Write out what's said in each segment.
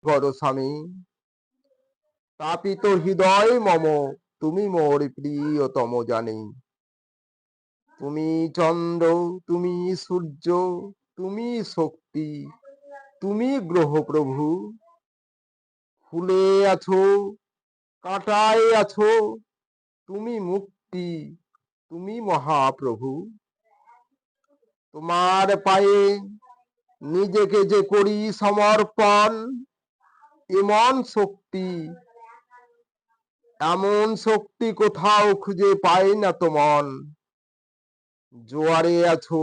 করো স্বামী, তাপিত হৃদয় মম, তুমি মোর প্রিয়তম জানি। তুমি চন্দ্র, তুমি সূর্য, তুমি শক্তি, তুমি গ্রহ প্রভু। ফুলে আছো, কাঁটায় আছো, তুমি মুক্তি, তুমি মহাপ্রভু। তোমার পায়ে নিজেকে যে করি সমর্পণ, এমন শক্তি, এমন শক্তি কোথাও খুঁজে পাই না তো মন। জোয়ারে আছো,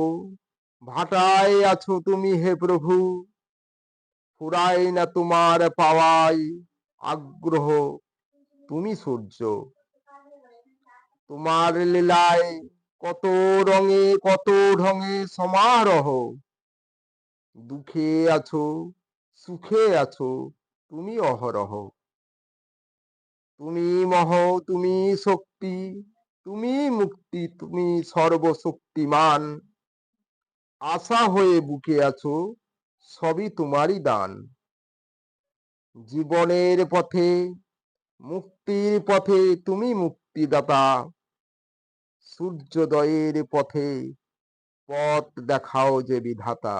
ভাটায় আছো তুমি হে প্রভু, ফুরাই না তোমার পাওয়ায় আগ্রহ, তুমি সূর্য। তোমার লীলায় কত রঙে কত ঢঙে সমারোহ। দুঃখে আছো, সুখে আছো, তুমি অহরহ। তুমি মহ, তুমি শক্তি, তুমি মুক্তি, তুমি সর্বশক্তিমান। আশা হয়ে বুকে আছো, সবই তোমারই দান। জীবনের পথে, মুক্তির পথে তুমি মুক্তিদাতা। সূর্যোদয়ের পথে পথ দেখাও যে বিধাতা।